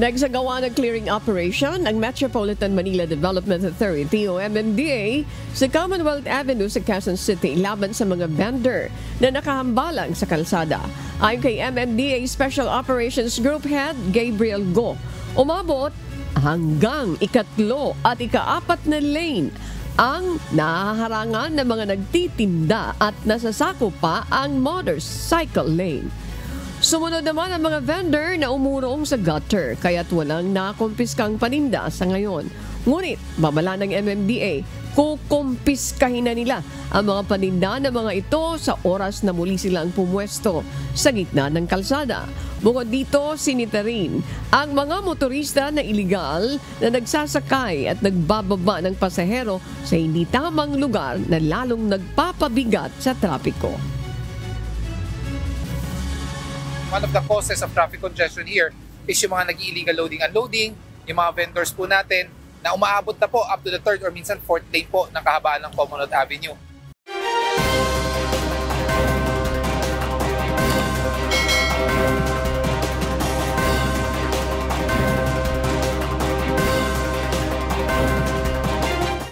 Nagsagawa ng clearing operation ang Metropolitan Manila Development Authority o MMDA sa Commonwealth Avenue sa Quezon City laban sa mga vendor na nakahambalang sa kalsada. Ayon kay MMDA Special Operations Group Head Gabriel Go, umabot hanggang ikatlo at ikaapat na lane ang nahaharangan ng mga nagtitinda at nasasako pa ang motorcycle lane. Sumunod naman ang mga vendor na umurong sa gutter kaya't walang nakumpiskang paninda sa ngayon. Ngunit babala ng MMDA, kukumpiskahin na nila ang mga paninda ng mga ito sa oras na muli silang pumwesto sa gitna ng kalsada. Bukod dito, sinita rin ang mga motorista na iligal na nagsasakay at nagbababa ng pasahero sa hindi tamang lugar na lalong nagpapabigat sa trapiko. One of the causes of traffic congestion here is yung mga nag-illegal loading and unloading, yung mga vendors po natin na umaabot na po up to the third or minsan fourth lane po ng kahabaan ng Commonwealth Avenue.